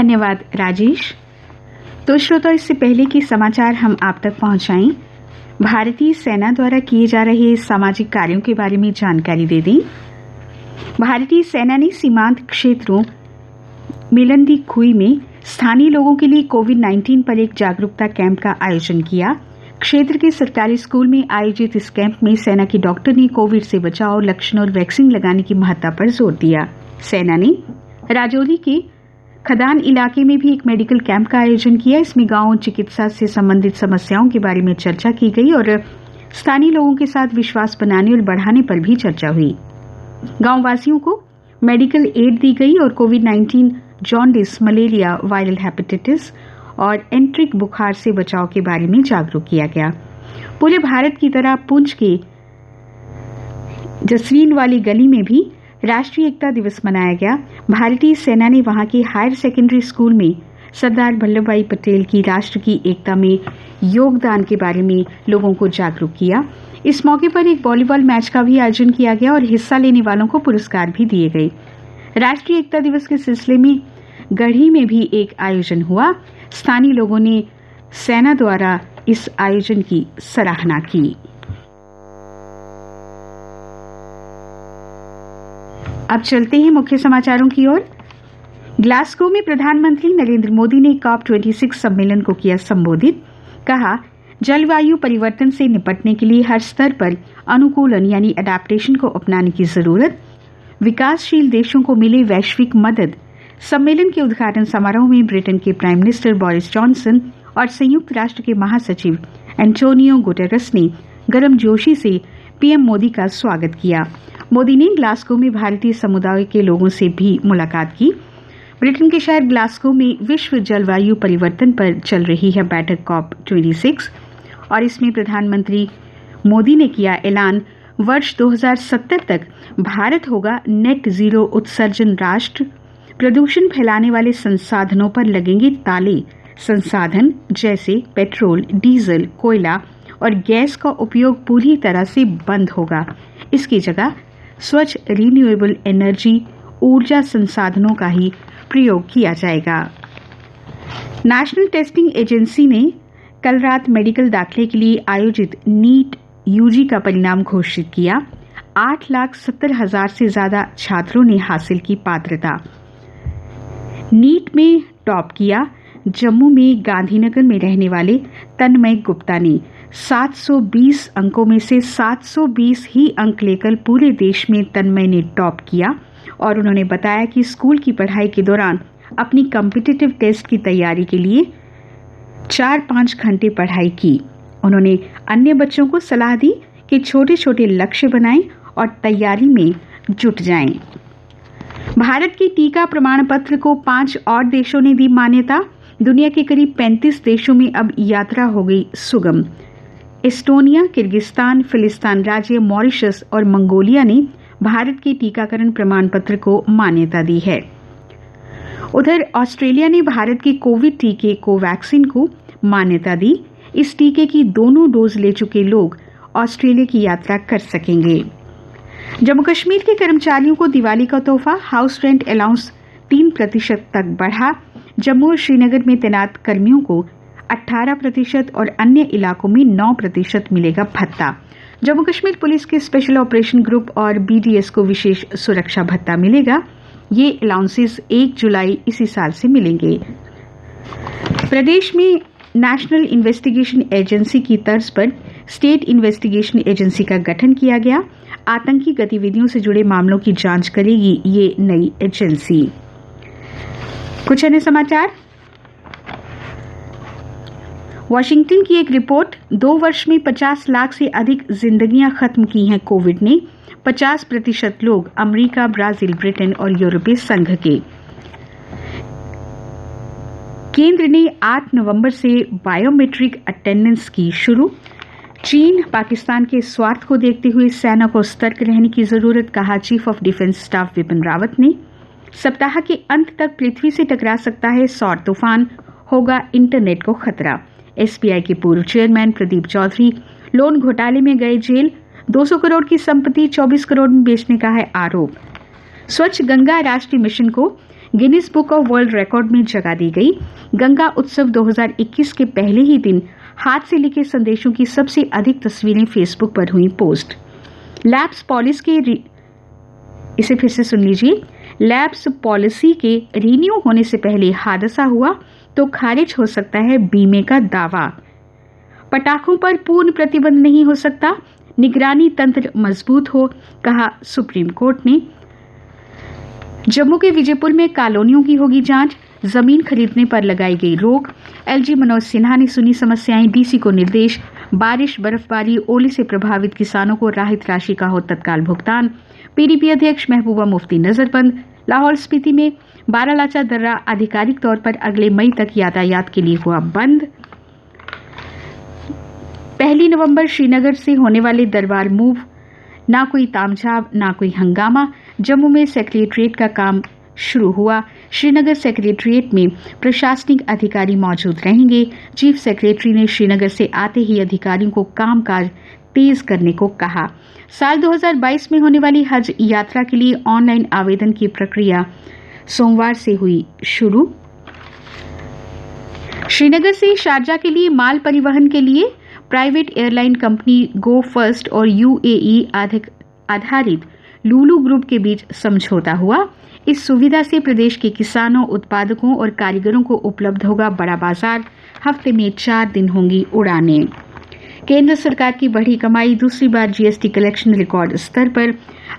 धन्यवाद राजेश। तो श्रोताओं, इससे पहले कि समाचार हम आप तक पहुंचाएं, भारतीय सेना द्वारा किए जा रहे सामाजिक कार्यों के बारे में जानकारी दे दें। भारतीय सेना ने सीमांत क्षेत्रों मिलंदी खुई में स्थानीय लोगों के लिए कोविड-19 पर एक जागरूकता कैंप का आयोजन किया। क्षेत्र के सरकारी स्कूल में आयोजित इस कैंप में सेना के डॉक्टर ने कोविड से बचाव, लक्षण और वैक्सीन लगाने की महत्ता पर जोर दिया। सेना ने राजौली के खदान इलाके में भी एक मेडिकल कैंप का आयोजन किया। इसमें गांव चिकित्सा से संबंधित समस्याओं के बारे में चर्चा की गई और स्थानीय लोगों के साथ विश्वास बनाने और बढ़ाने पर भी चर्चा हुई। गांव वासियों को मेडिकल एड दी गई और कोविड-19, जॉन्डिस, मलेरिया, वायरल हेपेटाइटिस और एंट्रिक बुखार से बचाव के बारे में जागरूक किया गया। पूरे भारत की तरह पुंछ के जसरीन वाली गली में भी राष्ट्रीय एकता दिवस मनाया गया। भारतीय सेना ने वहां के हायर सेकेंडरी स्कूल में सरदार वल्लभ भाई पटेल की राष्ट्र की एकता में योगदान के बारे में लोगों को जागरूक किया। इस मौके पर एक वॉलीबॉल मैच का भी आयोजन किया गया और हिस्सा लेने वालों को पुरस्कार भी दिए गए। राष्ट्रीय एकता दिवस के सिलसिले में गढ़ी में भी एक आयोजन हुआ। स्थानीय लोगों ने सेना द्वारा इस आयोजन की सराहना की। अब चलते हैं मुख्य समाचारों की ओर। ग्लासगो में प्रधानमंत्री नरेंद्र मोदी ने COP26 सम्मेलन को किया संबोधित। कहा, जलवायु परिवर्तन से निपटने के लिए हर स्तर पर अनुकूलन यानी अडैप्टेशन को अपनाने की जरूरत। विकासशील देशों को मिले वैश्विक मदद। सम्मेलन के उद्घाटन समारोह में ब्रिटेन के प्राइम मिनिस्टर बोरिस जॉनसन और संयुक्त राष्ट्र के महासचिव एंटोनियो गुटेरेस ने गर्मजोशी से पीएम मोदी का स्वागत किया। मोदी ने ग्लासगो में भारतीय समुदाय के लोगों से भी मुलाकात की। ब्रिटेन के शहर ग्लासगो में विश्व जलवायु परिवर्तन पर चल रही है बैठक COP26 और इसमें प्रधानमंत्री मोदी ने किया ऐलान, वर्ष 2070 तक भारत होगा नेट जीरो उत्सर्जन राष्ट्र। प्रदूषण फैलाने वाले संसाधनों पर लगेंगे ताले। संसाधन जैसे पेट्रोल, डीजल, कोयला और गैस का उपयोग पूरी तरह से बंद होगा। इसकी जगह स्वच्छ रिन्यूएबल एनर्जी ऊर्जा संसाधनों का ही प्रयोग किया जाएगा। नेशनल टेस्टिंग एजेंसी ने कल रात मेडिकल दाखिले के लिए आयोजित नीट यूजी का परिणाम घोषित किया। 8,70,000 से ज्यादा छात्रों ने हासिल की पात्रता। नीट में टॉप किया जम्मू में गांधीनगर में रहने वाले तन्मय गुप्ता ने 720 अंकों में से 720 ही अंक लेकर पूरे देश में तन्मय ने टॉप किया और उन्होंने बताया कि स्कूल की पढ़ाई के दौरान अपनी कॉम्पिटिटिव टेस्ट की तैयारी के लिए 4-5 घंटे पढ़ाई की। उन्होंने अन्य बच्चों को सलाह दी कि छोटे छोटे लक्ष्य बनाएं और तैयारी में जुट जाएं। भारत के टीका प्रमाण पत्र को 5 और देशों ने दी मान्यता। दुनिया के करीब 35 देशों में अब यात्रा हो गई सुगम। एस्टोनिया, किर्गिस्तान, फिलिस्तीन राज्य, मॉरिशस और मंगोलिया ने भारत के टीकाकरण प्रमाण पत्र को मान्यता दी है। उधर ऑस्ट्रेलिया ने भारत के कोविड टीके कोवैक्सीन को मान्यता दी। इस टीके की दोनों डोज ले चुके लोग ऑस्ट्रेलिया की यात्रा कर सकेंगे। जम्मू कश्मीर के कर्मचारियों को दिवाली का तोहफा, हाउस रेंट अलाउंस 3% तक बढ़ा। जम्मू और श्रीनगर में तैनात कर्मियों को 18% और अन्य इलाकों में 9% मिलेगा भत्ता। जम्मू कश्मीर पुलिस के स्पेशल ऑपरेशन ग्रुप और BDS को विशेष सुरक्षा भत्ता मिलेगा। ये अलाउंसेस 1 जुलाई इसी साल से मिलेंगे। प्रदेश में नेशनल इन्वेस्टिगेशन एजेंसी की तर्ज पर स्टेट इन्वेस्टिगेशन एजेंसी का गठन किया गया। आतंकी गतिविधियों से जुड़े मामलों की जांच करेगी ये नई एजेंसी। कुछ अन्य समाचार। वॉशिंगटन की एक रिपोर्ट, 2 वर्ष में 50 लाख से अधिक जिंदगियां खत्म की हैं कोविड ने। 50% लोग अमेरिका, ब्राजील, ब्रिटेन और यूरोपीय संघ के। केंद्र ने 8 नवंबर से बायोमेट्रिक अटेंडेंस की शुरू। चीन पाकिस्तान के स्वार्थ को देखते हुए सेना को सतर्क रहने की जरूरत, कहा chief of defence staff Vipin Rawat ने। सप्ताह के अंत तक पृथ्वी से टकरा सकता है सौर तूफान, होगा इंटरनेट को खतरा। SBI के पूर्व चेयरमैन प्रदीप चौधरी लोन घोटाले में गए जेल। 200 करोड़ की संपत्ति 24 करोड़ में बेचने का है आरोप। स्वच्छ गंगा राष्ट्रीय मिशन को Guinness book of world record में जगह दी गई। गंगा उत्सव 2021 के पहले ही दिन हाथ से लिखे संदेशों की सबसे अधिक तस्वीरें फेसबुक पर हुई पोस्ट। लैब्स पॉलिसी के रिन्यू होने से पहले हादसा हुआ तो खारिज हो सकता है बीमे का दावा। पटाखों पर पूर्ण प्रतिबंध नहीं हो सकता, निगरानी तंत्र मजबूत हो, कहा सुप्रीम कोर्ट ने। जम्मू के विजयपुर में कॉलोनियों की होगी जांच, जमीन खरीदने पर लगाई गई रोक। एलजी मनोज सिन्हा ने सुनी समस्याएं, डीसी को निर्देश। बारिश, बर्फबारी, ओले से प्रभावित किसानों को राहत राशि का हो तत्काल भुगतान। पीडीपी अध्यक्ष महबूबा मुफ्ती नजरबंद। लाहौल स्पीति में बारालाचा दर्रा आधिकारिक तौर पर अगले मई तक यातायात के लिए हुआ बंद। 1 नवंबर श्रीनगर से होने वाले दरबार मूव, ना कोई तामझाम ना कोई हंगामा। जम्मू में सेक्रेटरिएट का काम शुरू हुआ। श्रीनगर सेक्रेटरिएट में प्रशासनिक अधिकारी मौजूद रहेंगे। चीफ सेक्रेटरी ने श्रीनगर से आते ही अधिकारियों को कामकाज तेज करने को कहा। साल 2022 में होने वाली हज यात्रा के लिए ऑनलाइन आवेदन की प्रक्रिया सोमवार से हुई शुरू। श्रीनगर से शारजा के लिए माल परिवहन के लिए प्राइवेट एयरलाइन कंपनी गो फर्स्ट और यूएई आधारित लुलु ग्रुप के बीच समझौता हुआ। इस सुविधा से प्रदेश के किसानों, उत्पादकों और कारीगरों को उपलब्ध होगा बड़ा बाजार। हफ्ते में 4 दिन होंगी उड़ानें। केंद्र सरकार की बढ़ी कमाई, दूसरी बार जीएसटी कलेक्शन रिकॉर्ड स्तर पर।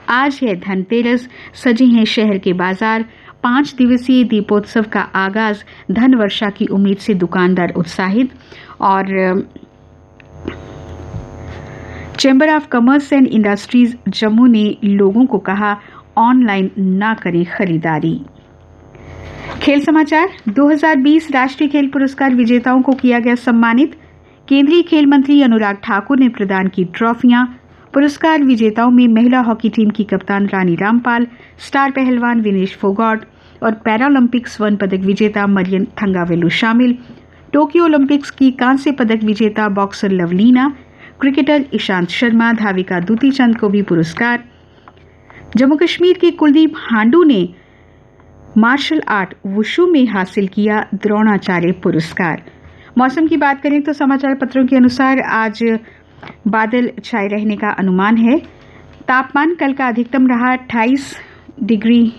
आज है धनतेरस, सजे हैं शहर के बाजार। 5 दिवसीय दीपोत्सव का आगाज, धन वर्षा की उम्मीद से दुकानदार उत्साहित। और chamber of commerce and industries Jammu ने लोगों को कहा ऑनलाइन ना करें खरीदारी। खेल समाचार। 2020 राष्ट्रीय खेल पुरस्कार विजेताओं को किया गया सम्मानित। केंद्रीय खेल मंत्री अनुराग ठाकुर ने प्रदान की ट्रॉफियां। पुरस्कार विजेताओं में महिला हॉकी टीम की कप्तान रानी रामपाल, स्टार पहलवान विनेश फोगाट और पैरालंपिक स्वर्ण पदक विजेता मरियन थंगावेलु शामिल। टोक्यो ओलंपिक्स की कांस्य पदक विजेता बॉक्सर लवलीना, क्रिकेटर ईशांत शर्मा, धाविका दूती चंद को भी पुरस्कार। जम्मू कश्मीर के कुलदीप हांडू ने मार्शल आर्ट वुशु में हासिल किया द्रोणाचार्य पुरस्कार। मौसम की बात करें तो समाचार पत्रों के अनुसार आज बादल छाए रहने का अनुमान है। तापमान कल का अधिकतम रहा 28 डिग्री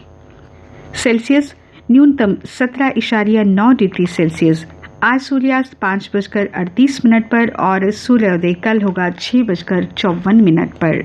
सेल्सियस, न्यूनतम 17.9 डिग्री सेल्सियस। आज सूर्यास्त 5:38 पर और सूर्योदय कल होगा 6:54 पर।